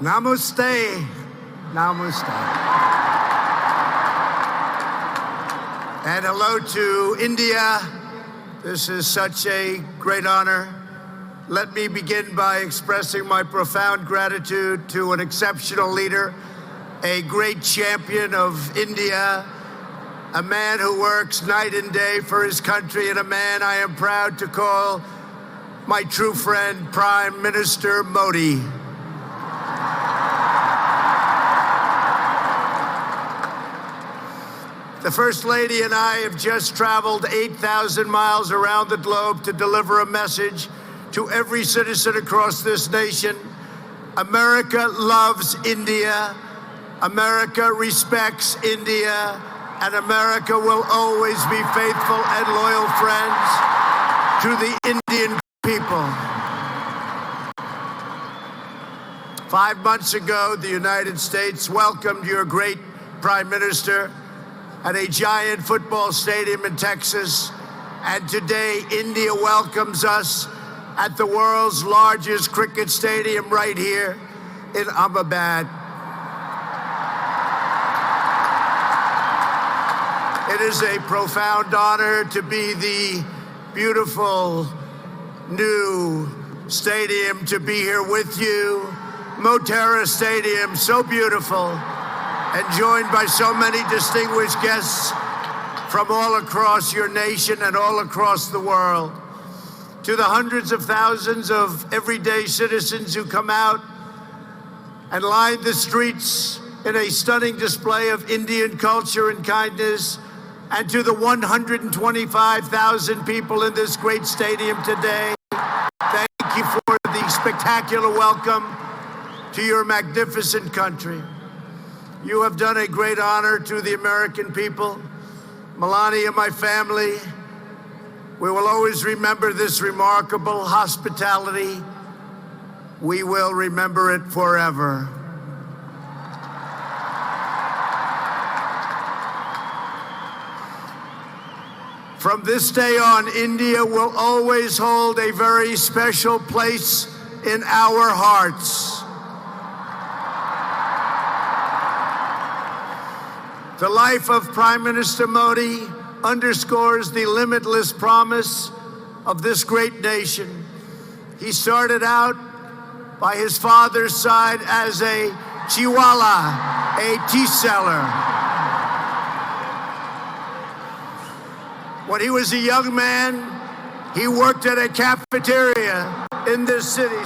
Namaste. Namaste. And hello to India. This is such a great honor. Let me begin by expressing my profound gratitude to an exceptional leader, a great champion of India, a man who works night and day for his country, and a man I am proud to call my true friend, Prime Minister Modi. The First Lady and I have just traveled 8,000 miles around the globe to deliver a message to every citizen across this nation. America loves India, America respects India, and America will always be faithful and loyal friends to the Indian people. 5 months ago, the United States welcomed your great Prime Minister at a giant football stadium in Texas. And today, India welcomes us at the world's largest cricket stadium right here in Ahmedabad. It is a profound honor to be the beautiful new stadium, to be here with you. Motera Stadium, so beautiful, and joined by so many distinguished guests from all across your nation and all across the world. To the hundreds of thousands of everyday citizens who come out and line the streets in a stunning display of Indian culture and kindness, and to the 125,000 people in this great stadium today, thank you for the spectacular welcome to your magnificent country. You have done a great honor to the American people. Melania, my family, we will always remember this remarkable hospitality. We will remember it forever. From this day on, India will always hold a very special place in our hearts. The life of Prime Minister Modi underscores the limitless promise of this great nation. He started out by his father's side as a chiwala, a tea seller. When he was a young man, he worked at a cafeteria in this city.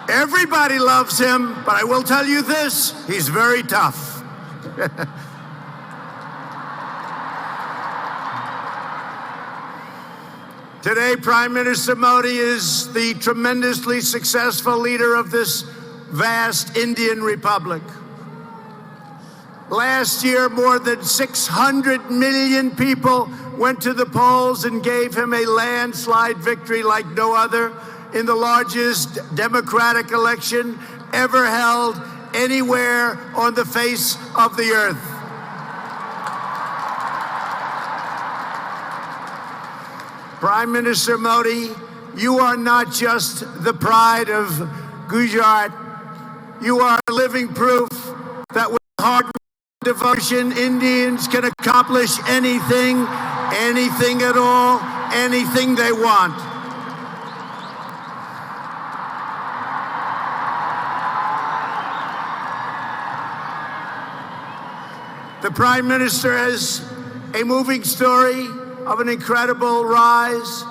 Everybody loves him, but I will tell you this, he's very tough. Today, Prime Minister Modi is the tremendously successful leader of this vast Indian Republic. Last year, more than 600 million people went to the polls and gave him a landslide victory like no other in the largest democratic election ever held anywhere on the face of the earth. Prime Minister Modi, you are not just the pride of Gujarat. You are living proof that with hard work and devotion, Indians can accomplish anything, anything at all, anything they want. The Prime Minister has a moving story of an incredible rise,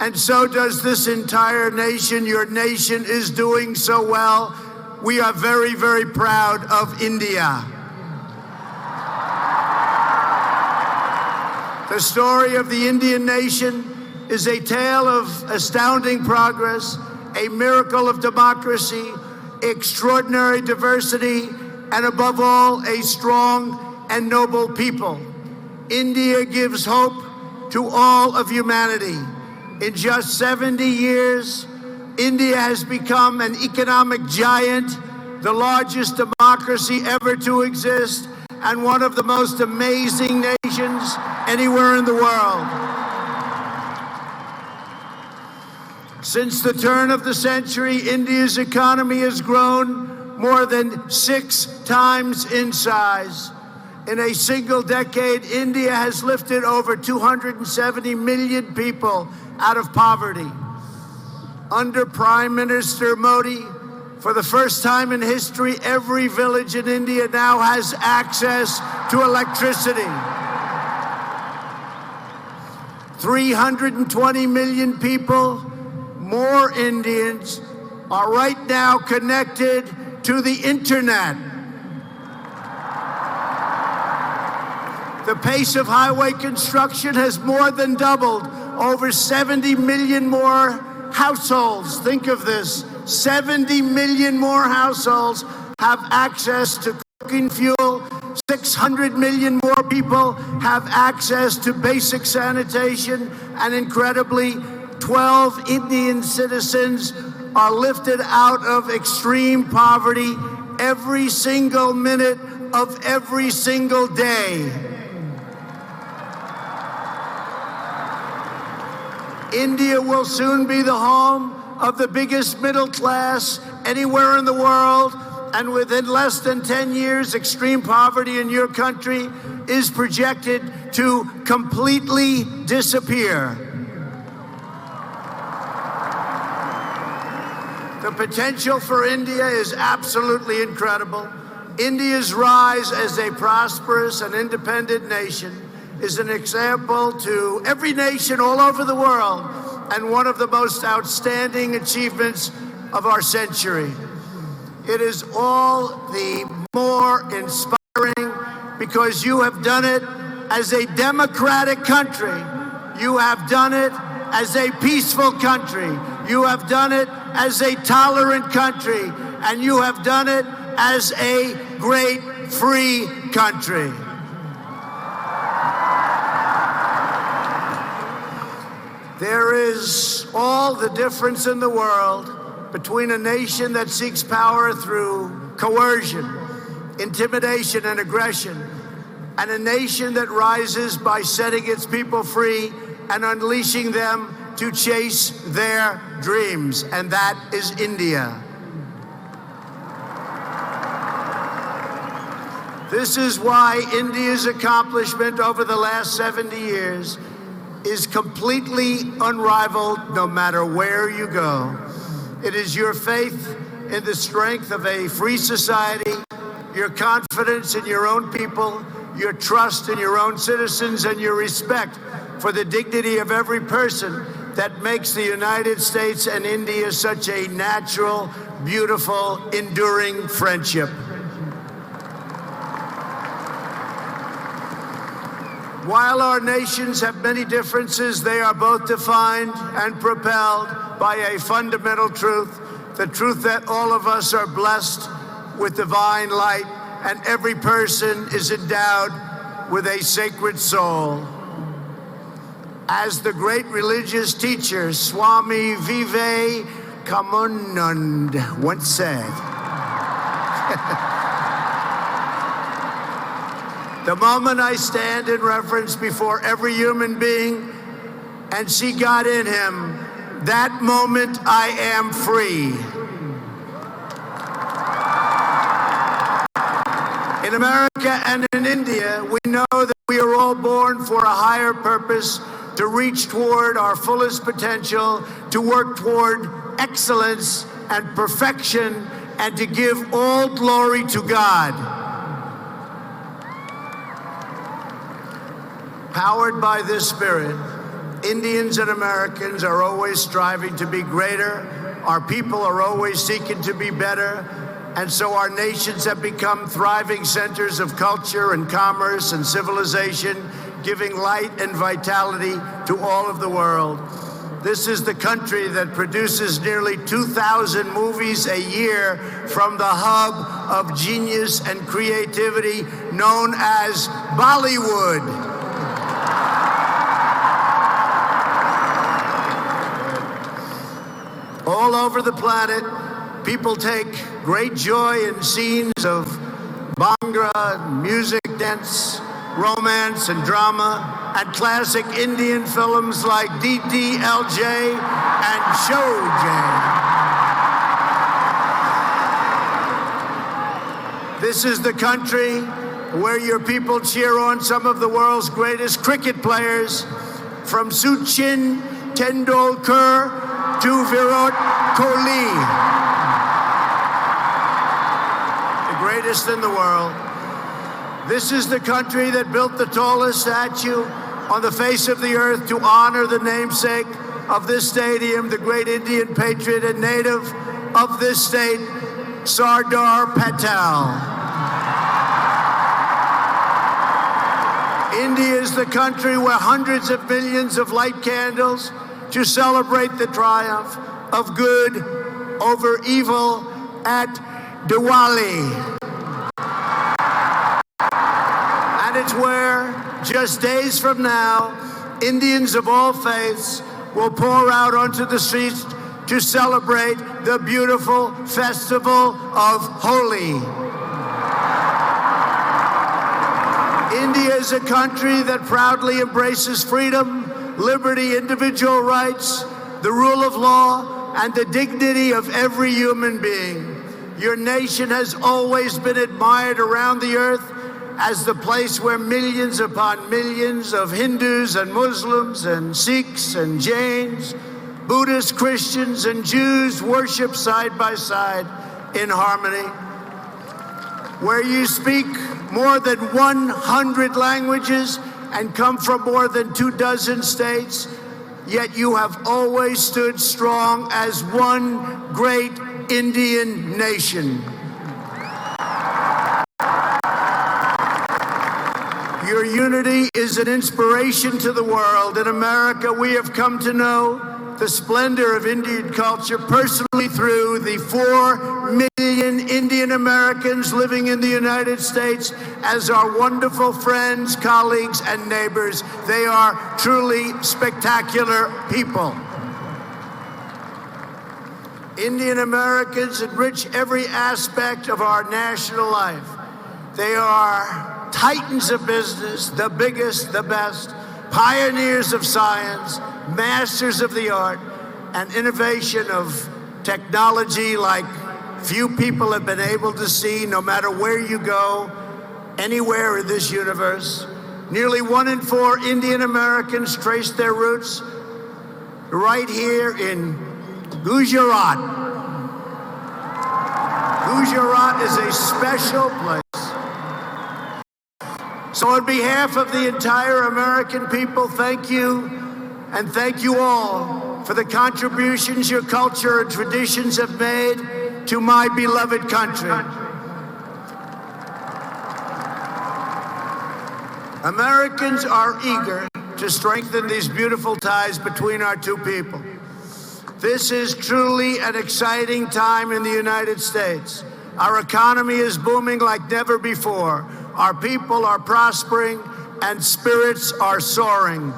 and so does this entire nation. Your nation is doing so well. We are very, very proud of India. The story of the Indian nation is a tale of astounding progress, a miracle of democracy, extraordinary diversity, and above all, a strong and noble people. India gives hope to all of humanity. In just 70 years, India has become an economic giant, the largest democracy ever to exist, and one of the most amazing nations anywhere in the world. Since the turn of the century, India's economy has grown more than 6 times in size. In a single decade, India has lifted over 270 million people out of poverty. Under Prime Minister Modi, for the first time in history, every village in India now has access to electricity. 320 million people, more Indians, are right now connected to the internet. The pace of highway construction has more than doubled. Over 70 million more households, think of this, 70 million more households have access to cooking fuel. 600 million more people have access to basic sanitation. And incredibly, 12 Indian citizens are lifted out of extreme poverty every single minute of every single day. India will soon be the home of the biggest middle class anywhere in the world, and within less than 10 years, extreme poverty in your country is projected to completely disappear. The potential for India is absolutely incredible. India's rise as a prosperous and independent nation is an example to every nation all over the world and one of the most outstanding achievements of our century. It is all the more inspiring because you have done it as a democratic country. You have done it as a peaceful country. You have done it as a tolerant country. And you have done it as a great free country. There is all the difference in the world between a nation that seeks power through coercion, intimidation, and aggression, and a nation that rises by setting its people free and unleashing them to chase their dreams, and that is India. This is why India's accomplishment over the last 70 years is completely unrivaled no matter where you go. It is your faith in the strength of a free society, your confidence in your own people, your trust in your own citizens, and your respect for the dignity of every person that makes the United States and India such a natural, beautiful, enduring friendship. While our nations have many differences, they are both defined and propelled by a fundamental truth, the truth that all of us are blessed with divine light and every person is endowed with a sacred soul. As the great religious teacher Swami Vivekananda once said, the moment I stand in reverence before every human being and see God in him, that moment I am free. In America and in India, we know that we are all born for a higher purpose, to reach toward our fullest potential, to work toward excellence and perfection, and to give all glory to God. Powered by this spirit, Indians and Americans are always striving to be greater. Our people are always seeking to be better. And so our nations have become thriving centers of culture and commerce and civilization, giving light and vitality to all of the world. This is the country that produces nearly 2,000 movies a year from the hub of genius and creativity known as Bollywood. All over the planet, people take great joy in scenes of Bhangra, music, dance, romance, and drama, and classic Indian films like DDLJ and Showjay. This is the country where your people cheer on some of the world's greatest cricket players, from Sachin Tendulkar to Virat Kohli, the greatest in the world. This is the country that built the tallest statue on the face of the earth to honor the namesake of this stadium, the great Indian patriot and native of this state, Sardar Patel. India is the country where hundreds of millions of light candles to celebrate the triumph of good over evil at Diwali. And it's where, just days from now, Indians of all faiths will pour out onto the streets to celebrate the beautiful festival of Holi. India is a country that proudly embraces freedom, liberty, individual rights, the rule of law, and the dignity of every human being. Your nation has always been admired around the earth as the place where millions upon millions of Hindus and Muslims and Sikhs and Jains, Buddhists, Christians, and Jews worship side by side in harmony, where you speak more than 100 languages and come from more than 24 states, yet you have always stood strong as one great Indian nation. Your unity is an inspiration to the world. In America, we have come to know the splendor of Indian culture personally through the 4 million Indian Americans living in the United States as our wonderful friends, colleagues, and neighbors. They are truly spectacular people. Indian Americans enrich every aspect of our national life. They are titans of business, the biggest, the best, pioneers of science, masters of the art, and innovation of technology like few people have been able to see, no matter where you go, anywhere in this universe. Nearly 1 in 4 Indian Americans trace their roots right here in Gujarat. Gujarat is a special place. So on behalf of the entire American people, thank you, and thank you all for the contributions your culture and traditions have made to my beloved country. Americans are eager to strengthen these beautiful ties between our two people. This is truly an exciting time in the United States. Our economy is booming like never before. Our people are prospering and spirits are soaring.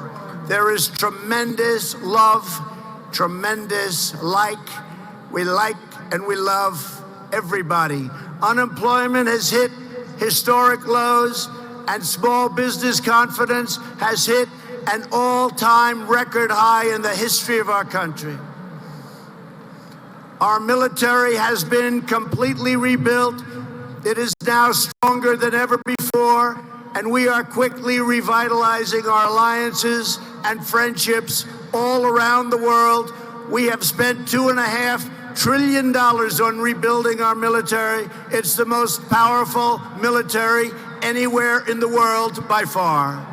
There is tremendous love, tremendous we like and we love everybody. Unemployment has hit historic lows, and small business confidence has hit an all-time record high in the history of our country. Our military has been completely rebuilt. It is now stronger than ever before, and we are quickly revitalizing our alliances and friendships all around the world. We have spent $2.5 trillion on rebuilding our military. It's the most powerful military anywhere in the world by far.